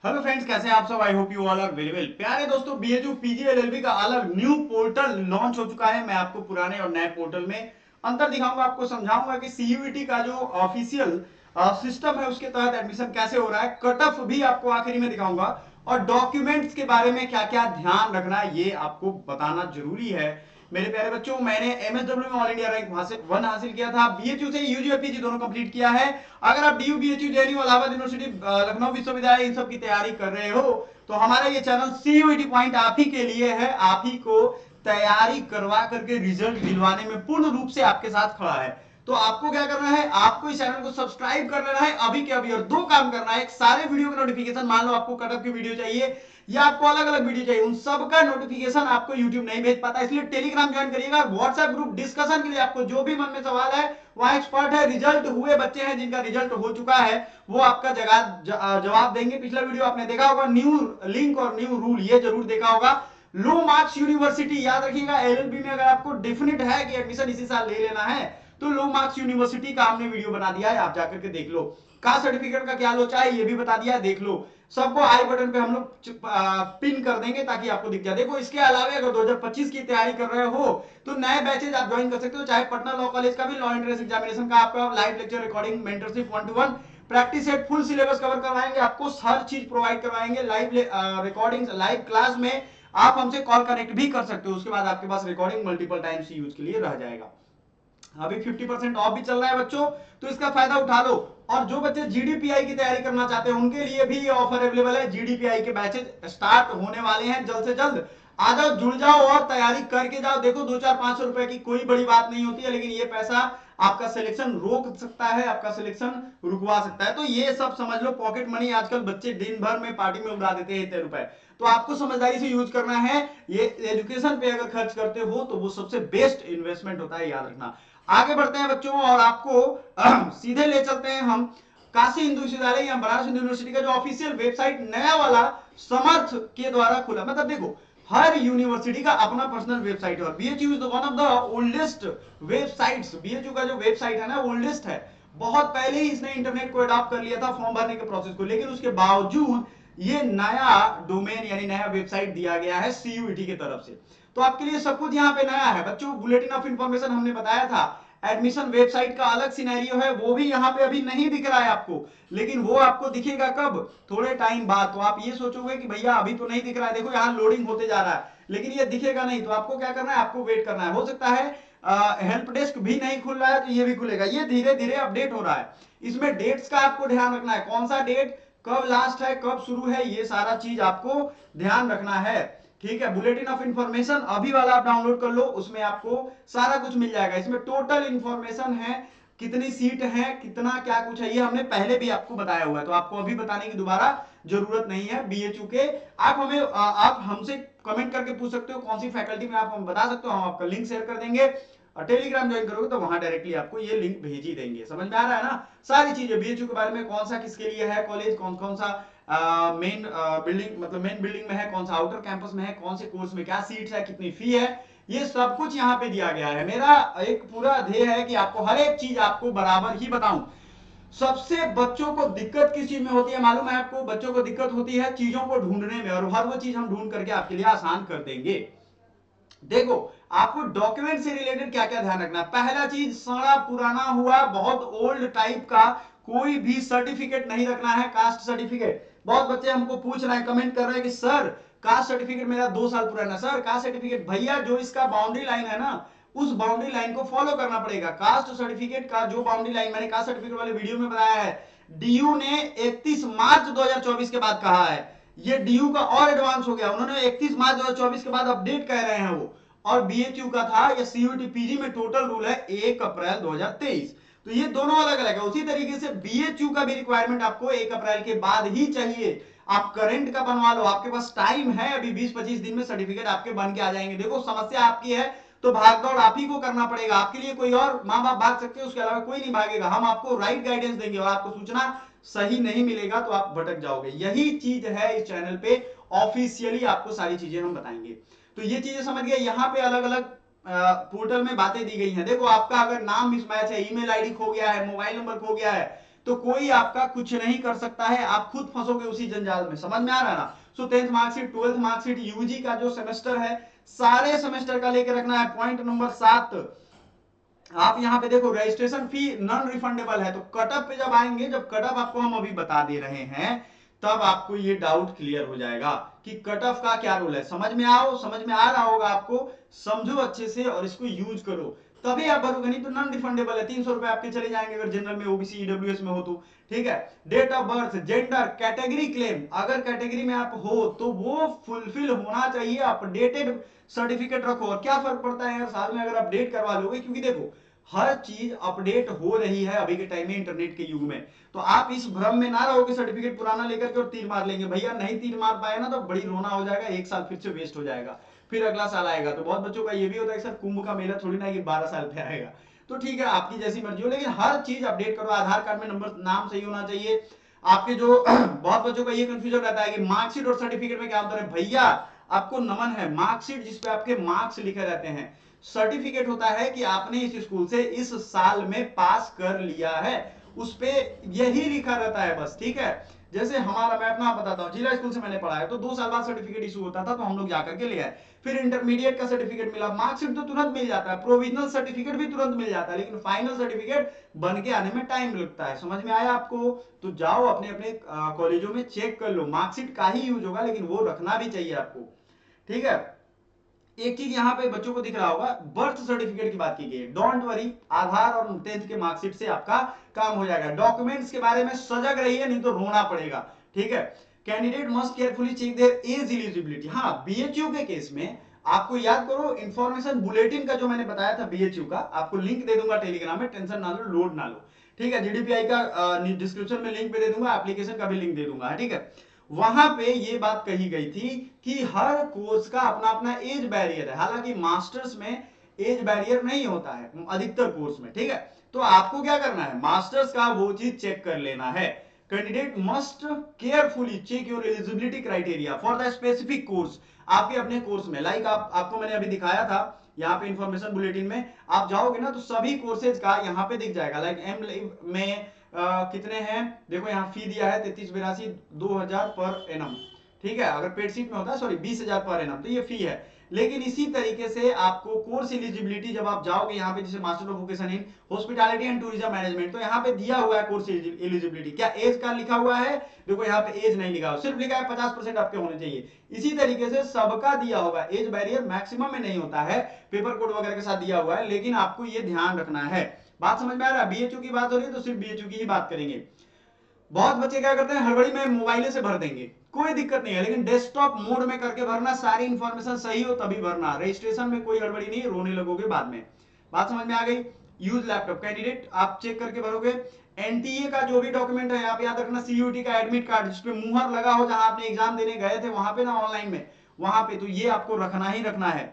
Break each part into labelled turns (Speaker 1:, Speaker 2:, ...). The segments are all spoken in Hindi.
Speaker 1: हेलो फ्रेंड्स, कैसे हैं आप सब। I hope you all are very well. प्यारे दोस्तों, बीएचयू पीजी एलएलबी का अलग न्यू पोर्टल लॉन्च हो चुका है। मैं आपको पुराने और नए पोर्टल में अंतर दिखाऊंगा, आपको समझाऊंगा कि सीयूईटी का जो ऑफिशियल सिस्टम है उसके तहत एडमिशन कैसे हो रहा है। कट ऑफ भी आपको आखिरी में दिखाऊंगा और डॉक्यूमेंट्स के बारे में क्या क्या ध्यान रखना है ये आपको बताना जरूरी है। मेरे प्यारे बच्चों, मैंने एमएसडब्ल्यू में ऑल इंडिया रैंक वन हासिल किया था। बीएचयू से यूजी और पीजी दोनों कंप्लीट किया है। अगर आप DU, BHU, JNU, Allahabad university, Lucknow विश्वविद्यालय इन सब की तैयारी कर रहे हो तो हमारा ये चैनल सीयूईटी पॉइंट आप ही के लिए है। आप ही को तैयारी करवा करके रिजल्ट दिलवाने में पूर्ण रूप से आपके साथ खड़ा है। तो आपको क्या करना है, आपको इस चैनल को सब्सक्राइब कर लेना है अभी के अभी, और दो काम करना है। एक, सारे वीडियो का नोटिफिकेशन, मान लो आपको कटअप की वीडियो चाहिए या आपको अलग अलग वीडियो चाहिए, उन सब का नोटिफिकेशन आपको यूट्यूब नहीं भेज पाता, इसलिए टेलीग्राम ज्वाइन करिएगा। व्हाट्सएप ग्रुप डिस्कशन के लिए आपको जो भी मन में सवाल है, वहां एक्सपर्ट है, रिजल्ट हुए बच्चे हैं जिनका रिजल्ट हो चुका है, वो आपका जवाब देंगे। पिछला वीडियो आपने देखा होगा, न्यू लिंक और न्यू रूल, ये जरूर देखा होगा। लो मार्क्स यूनिवर्सिटी याद रखिएगा, एलएलबी में अगर आपको डेफिनेट है कि एडमिशन इसी साल ले लेना है तो लो मार्क्स यूनिवर्सिटी का हमने वीडियो बना दिया है, आप जाकर के देख लो। कास्ट सर्टिफिकेट का क्या लोचा है ये भी बता दिया है, देख लो। सबको आई बटन पे हम लोग पिन कर देंगे ताकि आपको दिख जाए। देखो, इसके अलावा अगर 2025 की तैयारी कर रहे हो तो नए बैचेज आप ज्वाइन कर सकते हो, चाहे पटना लॉ कॉलेज का भी लॉ एंट्रेंस एग्जामिनेशन का आपका live lecture, recording, mentorship 1-to-1 practice set, full syllabus cover करवाएंगे, आपको हर चीज प्रोवाइड करवाएंगे। लाइव रिकॉर्डिंग, लाइव क्लास में आप हमसे कॉल कनेक्ट भी कर सकते हो, उसके बाद आपके पास रिकॉर्डिंग मल्टीपल टाइम्स यूज के लिए रह जाएगा। अभी 50% ऑफ भी चल रहा है बच्चों, तो इसका फायदा उठा लो। और जो बच्चे जीडीपीआई की तैयारी करना चाहते हैं उनके लिए भी ये ऑफर अवेलेबल है। जीडीपीआई के बैचेज स्टार्ट होने वाले हैं जल्द से जल्द। आ जाओ, जुड़ जाओ और तैयारी करके जाओ। देखो, 2-4-500 रुपए की कोई बड़ी बात नहीं होती है, लेकिन ये पैसा आपका सिलेक्शन रोक सकता है, आपका सिलेक्शन रुकवा सकता है। तो ये सब समझ लो, पॉकेट मनी आजकल बच्चे दिन भर में पार्टी में उड़ा देते हैं इतने रुपए, तो आपको समझदारी से यूज करना है। ये एजुकेशन पे अगर खर्च करते हो तो वो सबसे बेस्ट इन्वेस्टमेंट होता है, याद रखना। आगे बढ़ते हैं बच्चों और आपको सीधे ले चलते हैं हम काशी हिंदू विश्वविद्यालय या बनारस हिंदू यूनिवर्सिटी का जो ऑफिशियल वेबसाइट नया वाला समर्थ के द्वारा खुला। मतलब देखो, हर यूनिवर्सिटी का अपना पर्सनल वेबसाइट है और BHU is one of the oldest websites. BHU का जो वेबसाइट है ना, ओल्डेस्ट है। बहुत पहले ही इसने इंटरनेट को अडॉप्ट कर लिया था फॉर्म भरने के प्रोसेस को, लेकिन उसके बावजूद ये नया डोमेन यानी नया वेबसाइट दिया गया है सीयूईटी की तरफ से। तो आपके लिए सब कुछ यहाँ पे नया है बच्चों। बुलेटिन ऑफ इंफॉर्मेशन हमने बताया था, एडमिशन वेबसाइट का अलग सिनेरियो है, वो भी यहाँ पे अभी नहीं दिख रहा है आपको, लेकिन वो आपको दिखेगा कब, थोड़े टाइम बाद। तो आप ये सोचोगे कि भैया अभी तो नहीं दिख रहा है, देखो यहाँ लोडिंग होते जा रहा है, लेकिन ये दिखेगा नहीं। तो आपको क्या करना है, आपको वेट करना है। हो सकता है हेल्प डेस्क भी नहीं खुल रहा है तो ये भी खुलेगा, ये धीरे धीरे अपडेट हो रहा है। इसमें डेट्स का आपको ध्यान रखना है, कौन सा डेट कब लास्ट है कब शुरू है, ये सारा चीज आपको ध्यान रखना है। ठीक है, बुलेटिन ऑफ इंफॉर्मेशन अभी वाला आप डाउनलोड कर लो, उसमें आपको सारा कुछ मिल जाएगा। इसमें टोटल इंफॉर्मेशन है, कितनी सीट है, कितना क्या कुछ है, ये हमने पहले भी आपको बताया हुआ है, तो आपको अभी बताने की दोबारा जरूरत नहीं है। बीएचयू के आप हमसे कमेंट करके पूछ सकते हो कौन सी फैकल्टी में, आप हम बता सकते हो, हम आपका लिंक शेयर कर देंगे। और टेलीग्राम ज्वाइन करोगे तो वहां डायरेक्टली आपको ये लिंक भेज ही देंगे। समझ में आ रहा है ना सारी चीजें, बीएचयू के बारे में, कौन सा किसके लिए है कॉलेज, कौन कौन सा मेन बिल्डिंग, मतलब मेन बिल्डिंग में है, कौन सा आउटर कैंपस में है, कौन से कोर्स में क्या सीट्स है, कितनी फी है, ये सब कुछ यहाँ पे दिया गया है। मेरा एक पूरा ध्येय है कि आपको हर एक चीज आपको बराबर ही बताऊं। सबसे बच्चों को दिक्कत किस चीज में होती है मालूम है आपको, बच्चों को दिक्कत होती है चीजों को ढूंढने में, और हर वो चीज हम ढूंढ करके आपके लिए आसान कर देंगे। देखो, आपको डॉक्यूमेंट से रिलेटेड क्या क्या ध्यान रखना है। पहला चीज, सड़ा पुराना हुआ बहुत ओल्ड टाइप का कोई भी सर्टिफिकेट नहीं रखना है। कास्ट सर्टिफिकेट, बहुत बच्चे हमको पूछ रहे हैं, कमेंट कर रहे हैं कि सर कास्ट सर्टिफिकेट मेरा 2 साल पुराना। सर कास्ट सर्टिफिकेट, भैया जो इसका बाउंड्री लाइन है ना, उस बाउंड्री लाइन को फॉलो करना पड़ेगा। कास्ट सर्टिफिकेट का जो बाउंड्री लाइन मैंने कास्ट सर्टिफिकेट वाले वीडियो में बताया है, डीयू ने 31 मार्च 2024 के बाद कहा है। ये डीयू का और एडवांस हो गया, उन्होंने 31 मार्च 2024 के बाद अपडेट कह रहे हैं वो। और बीएचयू का था, या सीयूटी पीजी में टोटल रूल है 1 अप्रैल 2023। तो ये दोनों अलग अलग है। उसी तरीके से बीएचयू का भी रिक्वायरमेंट आपको 1 अप्रैल के बाद ही चाहिए। आप करंट का बनवा लो, आपके पास टाइम है, अभी 20-25 दिन में सर्टिफिकेट आपके बन के आ जाएंगे। देखो, समस्या आपकी है तो भाग दौड़ आप ही को करना पड़ेगा, आपके लिए कोई और माँ बाप भाग सकते हैं, उसके अलावा कोई नहीं भागेगा। हम आपको राइट गाइडेंस देंगे और आपको सूचना सही नहीं मिलेगा तो आप भटक जाओगे। यही चीज है इस चैनल पे, ऑफिशियली आपको सारी चीजें हम बताएंगे। तो ये चीजें समझ गए। यहाँ पे अलग अलग पोर्टल में बातें दी गई हैं। देखो, आपका अगर नाम मिसमैच है, ईमेल आईडी खो गया है, मोबाइल नंबर खो गया है, तो कोई आपका कुछ नहीं कर सकता है, आप खुद फंसोगे उसी जंजाल में। समझ में आ रहा है ना? सो 10th marksheet, 12th marksheet, UG का जो सेमेस्टर है सारे सेमेस्टर का लेके रखना है। पॉइंट नंबर 7, आप यहां पे देखो रजिस्ट्रेशन फी नॉन रिफंडेबल है। तो कटअप पे जब आएंगे, जब कटअप आपको हम अभी बता दे रहे हैं, तब आपको ये डाउट क्लियर हो जाएगा कि कटअप का क्या रोल है। समझ में आ रहा होगा आपको, समझो अच्छे से और इसको यूज करो, तभी आप भरोगे, नहीं तो नॉन रिफंडेबल है। 300 रुपए आपके चले जाएंगे अगर जनरल में, ओबीसी, ईडब्ल्यूएस में हो तो। ठीक है, date of birth, gender, category claim, अगर कैटेगरी में आप हो तो वो फुलफिल होना चाहिए। अपडेटेड सर्टिफिकेट रखो। और क्या फर्क पड़ता है यार साल में अगर अपडेट करवा लोगे, क्योंकि देखो हर चीज अपडेट हो रही है अभी के टाइम में, इंटरनेट के युग में। तो आप इस भ्रम में ना रहो कि सर्टिफिकेट पुराना लेकर के और तीर मार लेंगे। भैया नहीं तीर मार पाए ना तो बड़ी रोना हो जाएगा, एक साल फिर से वेस्ट हो जाएगा, फिर अगला साल आएगा। तो बहुत बच्चों का ये भी होता है कि सर कुंभ का मेला थोड़ी ना कि 12 साल पे आएगा। तो ठीक है, आपकी जैसी मर्जी हो, लेकिन हर चीज अपडेट करो। आधार कार्ड में नंबर, नाम सही होना चाहिए आपके। जो बहुत बच्चों का ये कंफ्यूजन रहता है कि मार्कशीट और सर्टिफिकेट में क्या अंतर है। भैया आपको नमन है, मार्कशीट जिसपे आपके मार्क्स लिखे रहते हैं, सर्टिफिकेट होता है कि आपने इस स्कूल से इस साल में पास कर लिया है, उस पे यही लिखा रहता है बस। ठीक है, जैसे हमारा, मैं अपना बताता हूँ, जिला स्कूल से मैंने पढ़ा है तो 2 साल बाद सर्टिफिकेट इशू होता था, तो हम लोग जाकर के ले आए। फिर इंटरमीडिएट का सर्टिफिकेट मिला, मार्कशीट तो तुरंत मिल जाता है, प्रोविजनल सर्टिफिकेट भी तुरंत मिल जाता है, लेकिन फाइनल सर्टिफिकेट बन के आने में टाइम लगता है। समझ में आया आपको? तो जाओ अपने अपने कॉलेजों में चेक कर लो, मार्कशीट का ही यूज होगा, लेकिन वो रखना भी चाहिए आपको। ठीक है, एक चीज यहाँ पे बच्चों को दिख रहा होगा, बर्थ सर्टिफिकेट की बात की गई है। डोंट वरी, आधार और 10th के मार्कशीट से आपका काम हो जाएगा। डॉक्यूमेंट्स के बारे में सजग रहिए, नहीं तो रोना पड़ेगा। ठीक है, candidate must carefully check their age eligibility. हाँ, बीएचयू के केस में आपको याद करो, इंफॉर्मेशन बुलेटिन का जो मैंने बताया था बीएचयू का, आपको लिंक दे दूंगा टेलीग्राम में, टेंशन ना लो, लोड ना लो। ठीक है, जीडीपीआई का डिस्क्रिप्शन में लिंक भी दे दूंगा, एप्लीकेशन का भी लिंक दे दूंगा। ठीक है, वहां पे ये बात कही गई थी कि हर कोर्स का अपना अपना एज बैरियर है। हालांकि मास्टर्स में एज बैरियर नहीं होता है अधिकतर कोर्स में। ठीक है, तो आपको क्या करना है, मास्टर्स का वो चीज चेक कर लेना है। Candidate must carefully check your eligibility criteria for the specific course. आपके अपने कोर्स में, लाइक आपको मैंने अभी दिखाया था यहाँ पे इंफॉर्मेशन बुलेटिन में, आप जाओगे ना तो सभी कोर्सेज का यहाँ पे दिख जाएगा। लाइक एम में कितने हैं, देखो यहाँ फी दिया है 3382 2000 पर एनम। ठीक है, अगर पेड सीट में होता है, सॉरी 20,000 पर एनम, तो ये फी है। लेकिन इसी तरीके से आपको कोर्स एलिजिबिलिटी जब आप जाओगे यहाँ पे, जैसे master of vocation in hospitality and tourism management, तो यहाँ पे दिया हुआ है कोर्स एलिजिबिलिटी। क्या एज का लिखा हुआ है? देखो यहाँ पे एज नहीं लिखा हुआ, सिर्फ लिखा है 50% आपके होने चाहिए। इसी तरीके से सबका दिया होगा, एज बैरियर मैक्सिमम में नहीं होता है, पेपर कोड वगैरह के साथ दिया हुआ है, लेकिन आपको ये ध्यान रखना है। बात समझ में आ रहा है? बीएचयू की बात हो रही है तो सिर्फ बीएचयू की ही बात करेंगे। बहुत बच्चे क्या करते हैं, हड़बड़ी में मोबाइल से भर देंगे, कोई दिक्कत नहीं है, लेकिन डेस्कटॉप मोड में करके भरना, सारी इंफॉर्मेशन सही हो तभी भरना। रजिस्ट्रेशन में कोई हड़बड़ी नहीं, रोने लगोगे बाद में। बात समझ में आ गई? यूज लैपटॉप, कैंडिडेट आप चेक करके भरोगे। एनटीए का जो भी डॉक्यूमेंट है यहाँ पे याद रखना, सीयूटी का एडमिट कार्ड जिसपे मुहर लगा हो, जहां आपने एग्जाम देने गए थे वहां पे ना, ऑनलाइन में, वहां पे तो ये आपको रखना ही रखना है।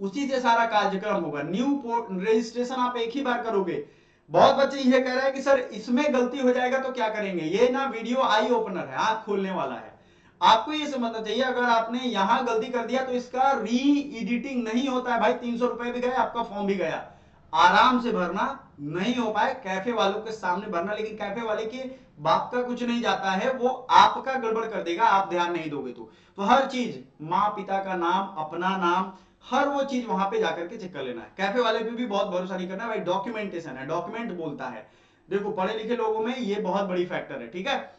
Speaker 1: उसी से सारा कार्यक्रम होगा। न्यू रजिस्ट्रेशन आप एक ही बार करोगे। बहुत बच्चे ये कह रहे हैं कि सर इसमें गलती हो जाएगा तो क्या करेंगे। ये ना वीडियो आई ओपनर है, आंख खोलने वाला है। आपको ये समझना चाहिए, अगर आपने यहां गलती कर दिया तो इसका री एडिटिंग नहीं होता है भाई। 300 रुपए भी गए, आपका फॉर्म भी गया। आराम से भरना, नहीं हो पाए कैफे वालों के सामने भरना, लेकिन कैफे वाले के बाप का कुछ नहीं जाता है, वो आपका गड़बड़ कर देगा, आप ध्यान नहीं दोगे तो हर चीज, माँ पिता का नाम, अपना नाम, हर वो चीज वहां पे जाकर के चेक कर लेना है। कैफे वाले पे भी बहुत भरोसा नहीं करना भाई, डॉक्यूमेंटेशन है, डॉक्यूमेंट बोलता है। देखो पढ़े लिखे लोगों में ये बहुत बड़ी फैक्टर है। ठीक है,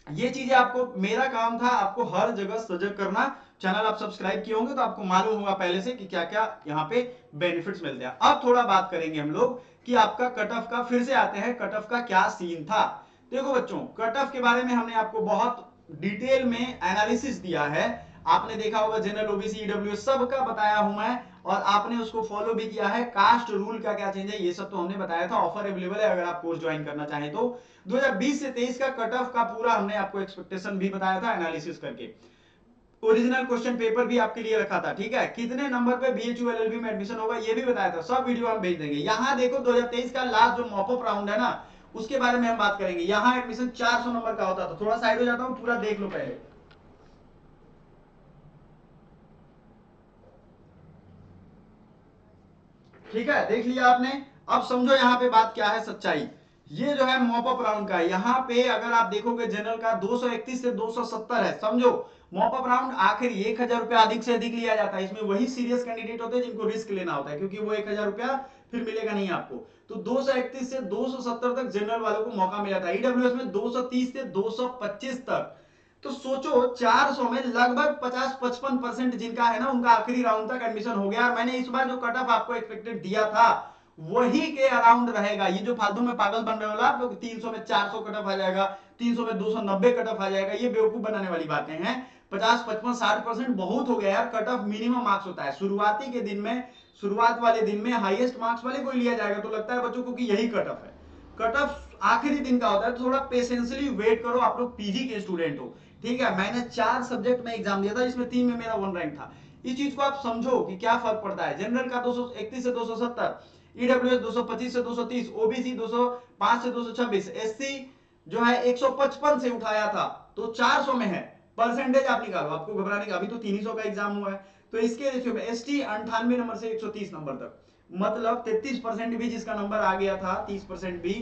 Speaker 1: ये चीजें आपको, मेरा काम था आपको हर जगह सजग करना। चैनल आप सब्सक्राइब किए होंगे तो आपको मालूम होगा पहले से कि क्या क्या यहाँ पे बेनिफिट्स मिलते हैं। अब थोड़ा बात करेंगे हम लोग कि आपका कट ऑफ का, फिर से आते हैं कट ऑफ का क्या सीन था। देखो बच्चों, कट ऑफ के बारे में हमने आपको बहुत डिटेल में एनालिसिस दिया है। आपने देखा होगा जनरल, ओबीसी, ईडब्ल्यू सब का बताया हूं मैं, और आपने उसको फॉलो भी किया है। कास्ट रूल का क्या चेंज है ये सब तो हमने बताया था। ऑफर अवेलेबल है अगर आप कोर्स ज्वाइन करना चाहें तो। 2020 से 23 का कट ऑफ का पूरा हमने आपको एक्सपेक्टेशन भी बताया था एनालिसिस करके। ओरिजिनल क्वेश्चन पेपर भी आपके लिए रखा था। ठीक है, कितने नंबर पे बीएचयू एलएलबी में एडमिशन होगा ये भी बताया था। सब वीडियो हम भेज देंगे। यहां देखो 2023 का लास्ट जो मॉपअप राउंड है ना, उसके बारे में हम बात करेंगे। यहां एडमिशन 400 नंबर का होता था। थोड़ा साइड हो जाता हूं, पूरा देख लो पहले। ठीक है, देख लिया आपने। अब समझो यहाँ पे बात क्या है, सच्चाई। ये जो है मॉप अप राउंड का, यहाँ पे अगर आप देखोगे जनरल का 231 से 270 है, समझो मॉप अप राउंड आखिरी 1000 रुपया अधिक से अधिक लिया जाता है। इसमें वही सीरियस कैंडिडेट होते हैं जिनको रिस्क लेना होता है, क्योंकि वो 1000 रुपया फिर मिलेगा नहीं आपको। तो 231 से 270 तक जनरल वालों को मौका मिला था, ईडब्ल्यूएस में 230 से 225 तक। तो सोचो 400 में लगभग 50-55% जिनका है ना, उनका आखिरी राउंड तक एडमिशन हो गया। और मैंने इस बार जो कट ऑफ आपको एक्सपेक्टेड दिया था वही के अराउंड रहेगा। ये जो फालतू में पागल बन रहे हो आप लोग, 300 में 400 कट ऑफ आ जाएगा, 300 में 290 कट ऑफ आ जाएगा, ये बेवकूफ बनाने वाली बातें हैं। 50, 55, 60% बहुत हो गया यार। कट ऑफ मिनिमम मार्क्स होता है शुरुआती के दिन में, शुरुआत वाले दिन में हाईएस्ट मार्क्स वाले को लिया जाएगा। तो लगता है बच्चों को कि यही कट ऑफ है। कट ऑफ आखिरी दिन का होता है, तो थोड़ा पेशेंसली वेट करो। आप लोग पीजी के स्टूडेंट हो, ठीक है। मैंने 4 सब्जेक्ट में एग्जाम दिया था, इसमें 3 में मेरा 1 रैंक था। इस चीज को आप समझो कि क्या फर्क पड़ता है। जनरल का 231 से 270, ईडब्ल्यूएस 225 से 230, ओबीसी 205 से 226, एससी जो है 155 से उठाया था, तो 400 में है। परसेंटेज आप निकालो, आपको घबराने का, अभी तो 300 का एग्जाम हुआ है। तो इसके रेशियो में एसटी 98 नंबर से 130 नंबर तक, मतलब 33% भी जिसका नंबर आ गया था, 30% भी,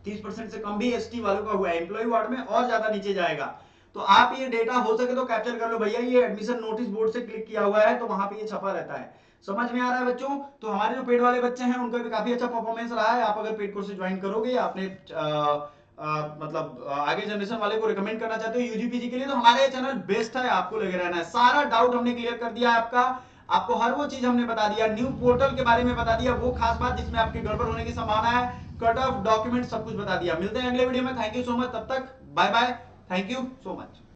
Speaker 1: 30% से कम भी एसटी वालों का हुआ है। एम्प्लॉय वार्ड में और ज्यादा नीचे जाएगा। तो आप ये डेटा हो सके तो कैप्चर कर लो भैया, ये एडमिशन नोटिस बोर्ड से क्लिक किया हुआ है, तो वहां पे ये छपा रहता है। समझ में आ रहा है बच्चों। तो हमारे जो पेड वाले बच्चे हैं उनका भी काफी अच्छा परफॉर्मेंस रहा है। आप अगर पेड कोर्स ज्वाइन करोगे या आपने मतलब आगे जनरेशन वाले को रिकमेंड करना चाहते हो यूजीपीजी के लिए, तो हमारा ये चैनल बेस्ट है, आपको लगे रहना है। सारा डाउट हमने क्लियर कर दिया है आपका, आपको हर वो चीज हमने बता दिया, न्यू पोर्टल के बारे में बता दिया, वो खास बात जिसमें आपकी गड़बड़ होने की संभावना है, कट ऑफ डॉक्यूमेंट सब कुछ बता दिया। मिलते हैं अगले वीडियो में। थैंक यू सो मच, तब तक bye bye, thank you so much.